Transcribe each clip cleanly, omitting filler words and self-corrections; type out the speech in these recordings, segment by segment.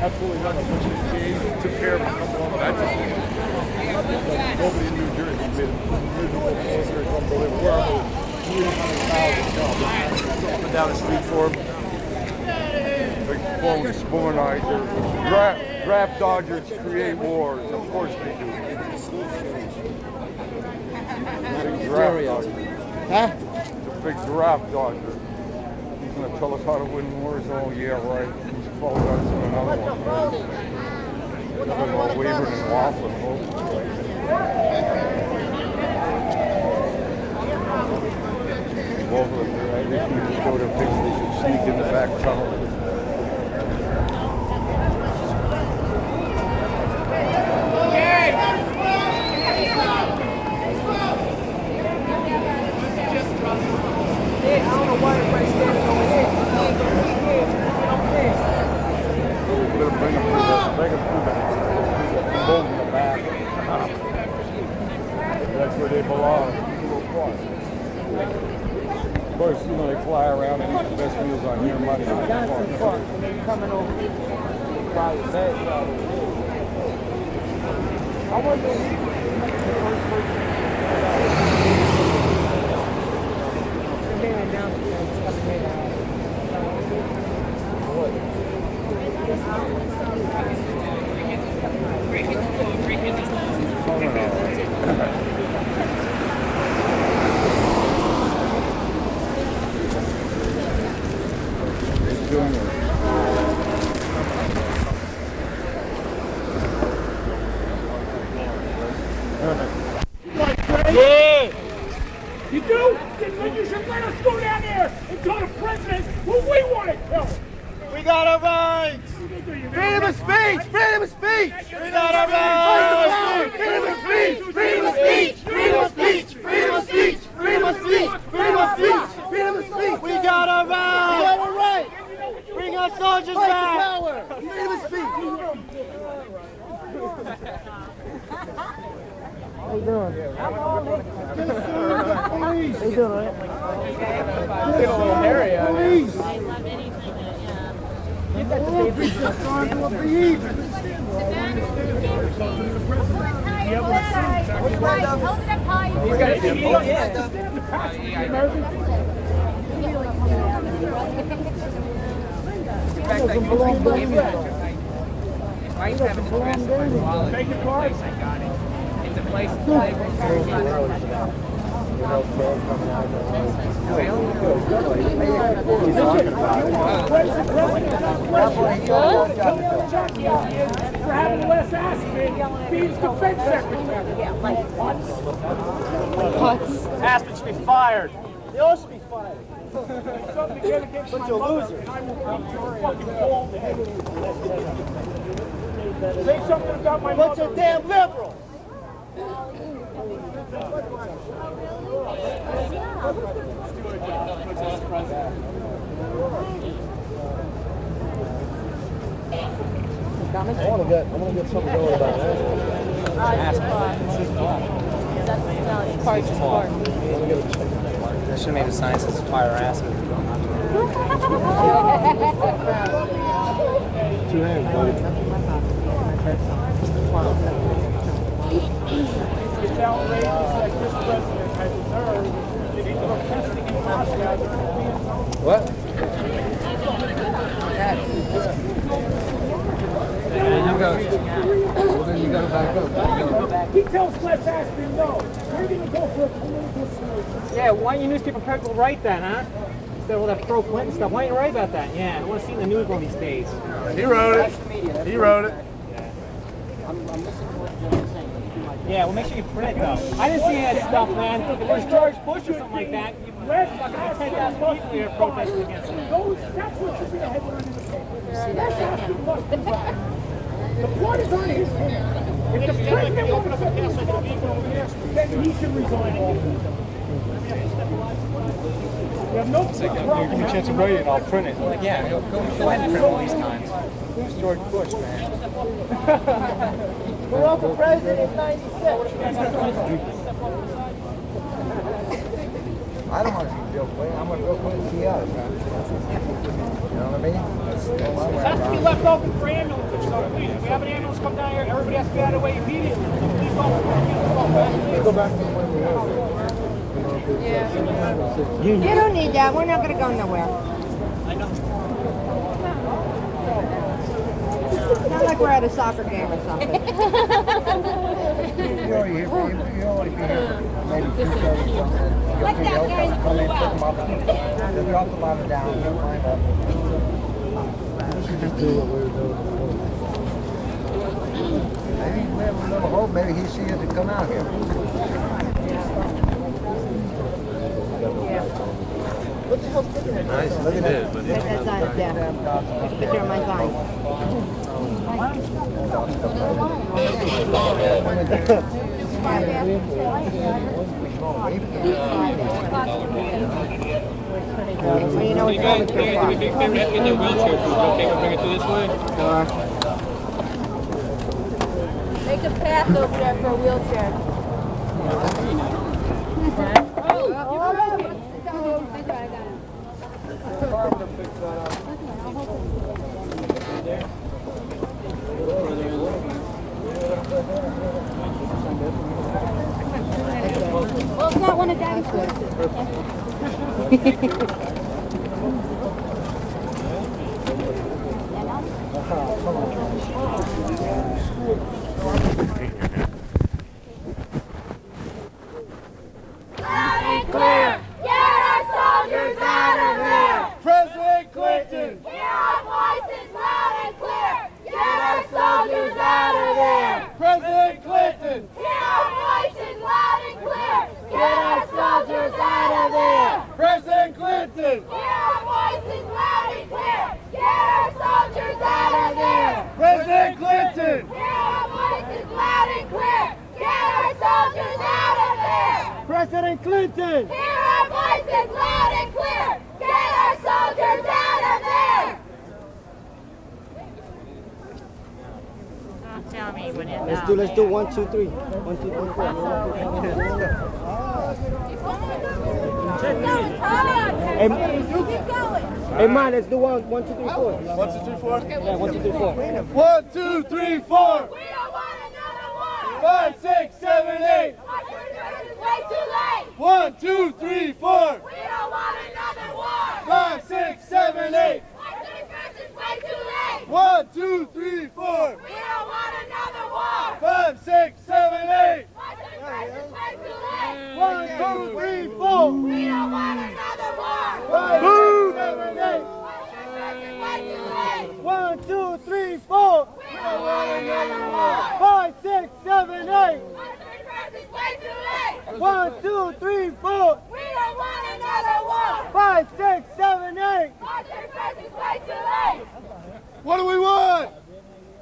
absolutely nothing. But he took care of a couple of them. Nobody in New Jersey made a miserable military unbelievable. Wherever he was up and down the street for him. Like close womanizer. Draft dodgers create wars. Of course they do. Draft dodger. Huh? The big draft dodger. He's going to tell us how to win wars. Oh, yeah, right. He's followed us in another one. Talking about wavering and waffling. Over there. I think we just go to a picture. They should sneak in the back tunnel. That's where they belong. Of course, you know, they fly around and eat the best meals on your money. Johnson Park, and then coming over by the bed. I wonder if the first person Yeah! You do? Then you should let us go down there and tell the president who we want to kill. We got our rights! Freedom of speech! Freedom of speech! We got our rights! Freedom of speech! Freedom of speech! Freedom of speech! Freedom of speech! Freedom of speech! Freedom of speech! Freedom of speech! We got our rights! We got our rights! Bring our soldiers back! Freedom of speech! How you doing? How you doing, right? Get a little hairy on it. Get that to be He's got a seat. Make your card. It's a place to play. For having less Aspen being defense secretary. Aspen should be fired. They all should be fired. Bunch of losers. Say something about my Bunch of damn liberals. I want to get something going about that. They should have made a sign that says fire Aspen. Two hands, buddy. It's outrageous that this president has deserved to be protesting in Moscow. What? Well, then you gotta back up. He tells Les Aspen no. We're going to go for a political solution. Yeah, why don't you newspaper people write that, huh? Instead of all that pro-Clinton stuff. Why don't you write about that? Yeah, I want to see in the news one of these days. He wrote it. He wrote it. Yeah, well, make sure you print it, though. I didn't see any of that stuff, man. If it was George Bush or something like that, you fucking 10,000 people here protesting against him. That's what should be a headline in the paper. Les Aspen must be right. The point is on his hands. If the president wants to set his foot over there, then he should resign also. We have no problem. Give me a chance to write it and I'll print it. Like, yeah, go ahead and print all these times. Who's George Bush, man? Barack for president in '96. I don't want to see Bill Clinton. I want Bill Clinton to see us. You know what I mean? It has to be left open for ambulances, so please, if we have an ambulance come down here, everybody has to be out of the way immediately. So please Go back to the way we were. Yeah. You don't need that. We're not going to go nowhere. I know. Not like we're at a soccer game or something. You only be here maybe 2 seconds or something. You'll see the help come in, pick them up. They'll drop the ladder down, they'll climb up. We should just do what we were doing before. Maybe we have a little hope. Maybe he sees us and come out here. Nice, look at that. That's not, yeah. Picture of my vine. Well, you know what's wrong with your car. Get the wheelchair, okay, we'll bring it through this way? Make a path over there for a wheelchair. Well, it's not one of Daddy's horses. Loud and clear! Get our soldiers out of there! President Clinton! Hear our voices loud and clear! Get our soldiers out of there! President Clinton! Hear our voices loud and clear! Get our soldiers out of there! President Clinton! Hear our voices loud and clear! Get our soldiers out of there! President Clinton! Hear our voices loud and clear! Get our soldiers out of there! President Clinton! Hear our voices loud and clear! Get our soldiers out of there! Don't tell me when you're Let's do 1, 2, 3. 1, 2, 3, 4. Keep going. Hey, man, let's do 1, 2, 3, 4. 1, 2, 3, 4. Yeah, 1, 2, 3, 4. 1, 2, 3, 4. We don't want another war! 5, 6, 7, 8. Our children is way too late! 1, 2, 3, 4. We don't want another war! 5, 6, 7, 8. Our children is way too late! 1, 2, 3, 4. We don't want another war! 5, 6, 7, 8. Our children is way too late! 1, 2, 3, 4. We don't want another war! 5, 6, 7, 8. Our children is way too late! 1, 2, 3, 4. We don't want another war! 5, 6, 7, 8. Our children is way too late! 1, 2, 3, 4. We don't want another war! 5, 6, 7, 8. Our children is way too late! What do we want?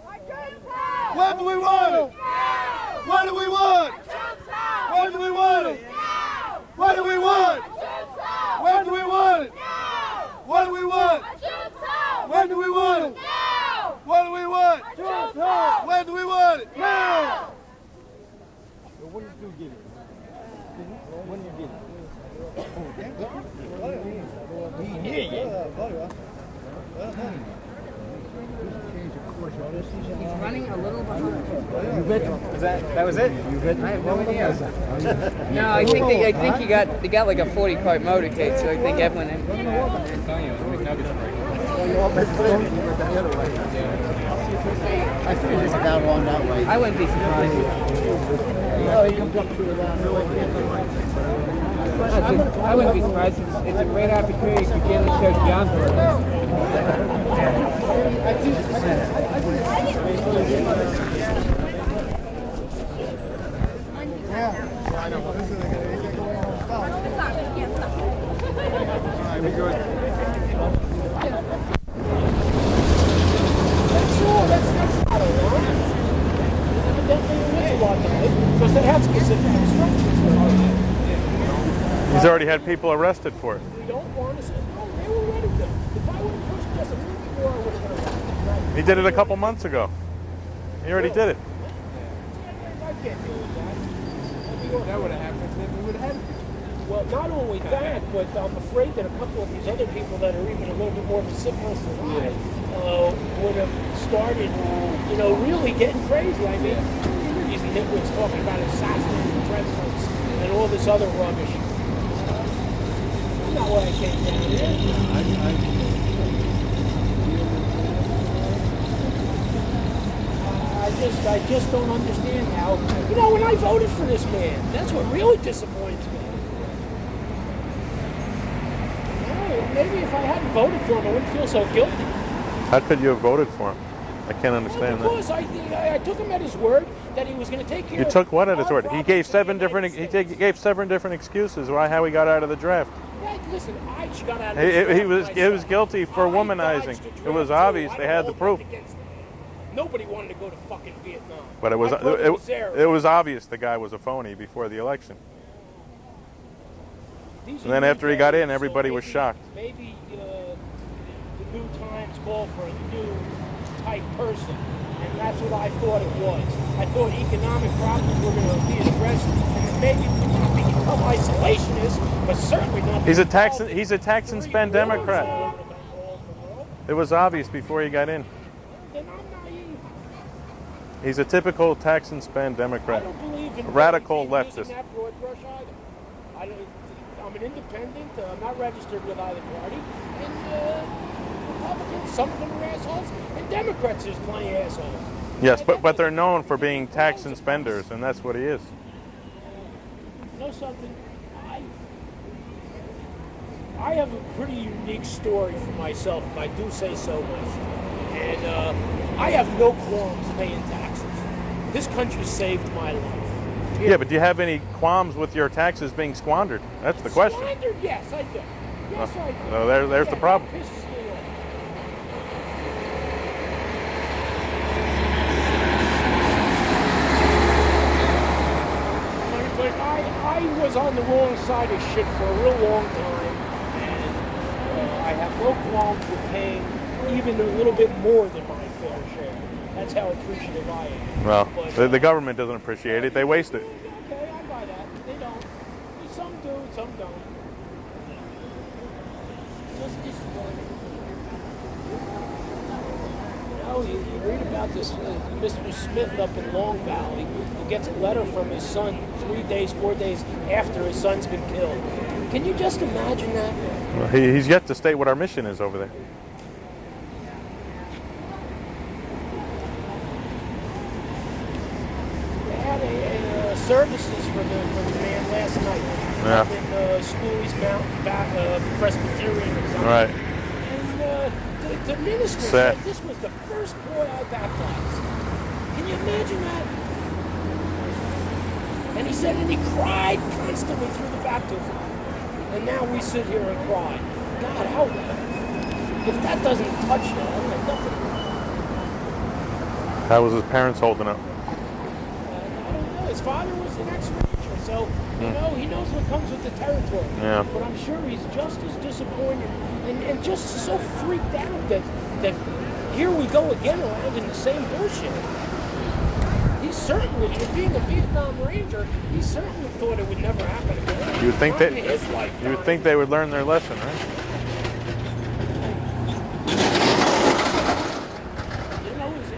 Our troops home! When do we want it? Now! What do we want? Our troops home! When do we want it? Now! What do we want? Our troops home! When do we want it? Now! What do we want? Our troops home! When do we want it? Now! What do we want? Our troops home! When do we want it? Now! When did you get it? When did you get it? He's running a little behind. You bet. That was it? You bet. I have no idea. No, I think they got like a 40-cart motorcade, so I think everyone. I figured it's down along that way. I wouldn't be surprised. No, he comes up through that I wouldn't be surprised. It's a great opportunity for Jim to show John for Because they have specific instructions. He's already had people arrested for it. We don't want to say, no, they were ready to. If I would have pushed just a minute before, I would have been arrested. He did it a couple months ago. He already did it. I can't deal with that. That would have happened, then we would have had it. Well, not only that, but I'm afraid that a couple of these other people that are even a little bit more vociferous than I would have started, really getting crazy. I mean, you hear these nitwits talking about assassinating presidents and all this other rubbish. That's not what I came down here. I just don't understand how, when I voted for this man, that's what really disappoints me. Maybe if I hadn't voted for him, I wouldn't feel so guilty. How could you have voted for him? I can't understand that. Because I took him at his word that he was going to take care of. You took what at his word? He gave seven different excuses how he got out of the draft. Yeah, listen, I got out of the draft. He was guilty for womanizing. It was obvious. They had the proof. Nobody wanted to go to fucking Vietnam. But it was obvious the guy was a phony before the election. And then after he got in, everybody was shocked. Maybe the new times call for a new type person, and that's what I thought it was. I thought economic problems were going to be addressed, and maybe become isolationists, but certainly not. He's a tax and spend Democrat. It was obvious before he got in. Then I'm naive. He's a typical tax and spend Democrat. I don't believe in radical using leftist. that broad brush either. I'm an independent. I'm not registered with either party. And Republicans, some of them are assholes, and Democrats, there's plenty of assholes. Yes, but they're known for being tax and spenders, and that's what he is. You know something? I have a pretty unique story for myself, if I do say so myself. And I have no qualms paying taxes. This country saved my life. Yeah, but do you have any qualms with your taxes being squandered? That's the question. Squandered? Yes, I do. Yes, I do. So there's the problem. That pisses me off. But I was on the wrong side of shit for a real long time, and I have no qualms with paying even a little bit more than my fair share. That's how appreciative I am. Well, but, the government doesn't appreciate it. They waste it. Okay, I buy that. They don't. Some do, some don't. Just disappointing. You read about this Mr. Smith up in Long Valley who gets a letter from his son 4 days after his son's been killed. Can you just imagine that? Well, he's yet to state what our mission is over there. They had services for the man last night. Yeah. Up in Schooley's Mountain Presbyterian or something. Right. And the minister said this was the first boy I baptized. Can you imagine that? And he said, and he cried constantly through the baptism. And now we sit here and cry. God, how? If that doesn't touch you, I don't have nothing. How was his parents holding up? I don't know. His father was an ex-ranger, so he knows what comes with the territory. Yeah. But I'm sure he's just as disappointed and just so freaked out that here we go again around in the same bullshit. He certainly, being a Vietnam Ranger, he certainly thought it would never happen again. You would think they would learn their lesson, right?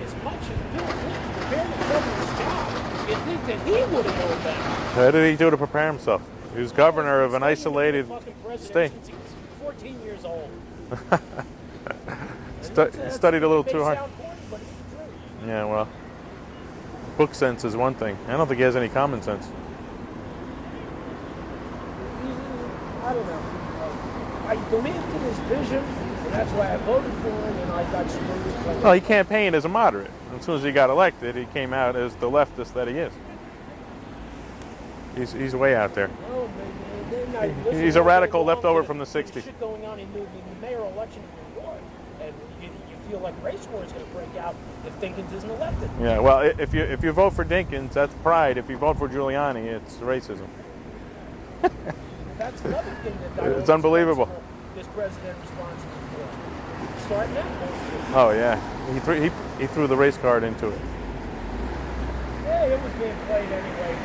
As much as Bill Clinton prepared himself for his job, you'd think that he would have known better. How did he do to prepare himself? He was governor of an isolated state. Since he was 14 years old. Studied a little too hard. Yeah, well, book sense is one thing. I don't think he has any common sense. I don't know. I believed in his vision, and that's why I voted for him, and I got screwed. Well, he campaigned as a moderate. As soon as he got elected, he came out as the leftist that he is. He's way out there. He's a radical leftover from the 60s. Shit going on in the mayoral election in New York, and you feel like race war is going to break out if Dinkins isn't elected. Yeah, well, if you vote for Dinkins, that's pride. If you vote for Giuliani, it's racism. That's another thing that it's unbelievable. This president responsible for. Starting that. Oh yeah, he threw the race card into it. Yeah, game was being played anyway.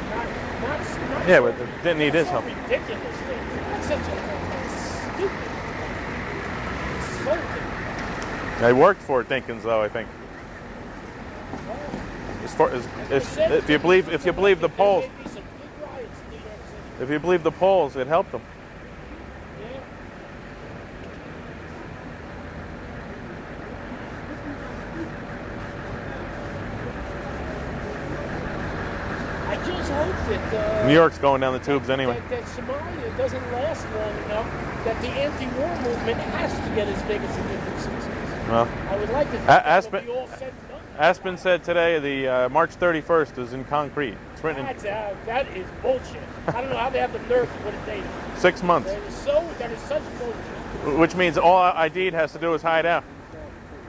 Not Yeah, but didn't need his help. ridiculous thing. That's such a stupid, insulting. They worked for it, Dinkins, though. I think. As far as if you believe the polls, if you believe the polls, it helped them. I just hope that New York's going down the tubes anyway. that Somalia doesn't last long enough. That the anti-war movement has to get as big as it did in the 60s. Well, I would like to think it would be all said and done. Aspen said today the March 31st is in concrete. It's written in That is bullshit. I don't know how they have the nerve to put a date on it. 6 months. That is such bullshit. Which means all Aidid has to do is hide out.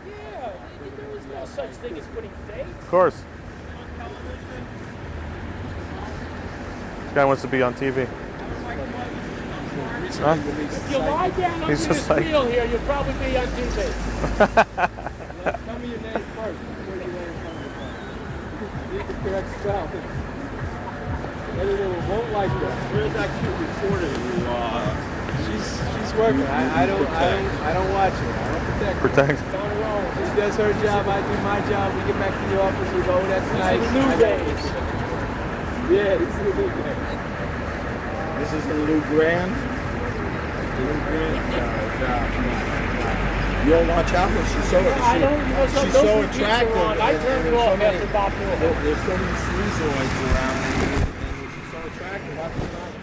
Yeah, there is no such thing as putting dates. Of course. This guy wants to be on TV. Huh? If you lie down under He's this just like- wheel here, you'll probably be on TV. Tell me your name first. Where's your name from? Read the correct spell. Editor won't like that. Where's that cute reporter who, She's working. I don't watch her. I don't protect her. Protect. She does her job, I do my job. We get back to the office, we go, that's nice. the new days. Yeah, this is the new days. this is the Lou Grand. Lou Grand. You don't watch out for she's so I don't, she's those so reviews are attractive. on. I turned it off after Bob There's so many sleazoids around and she's so attractive. How can you not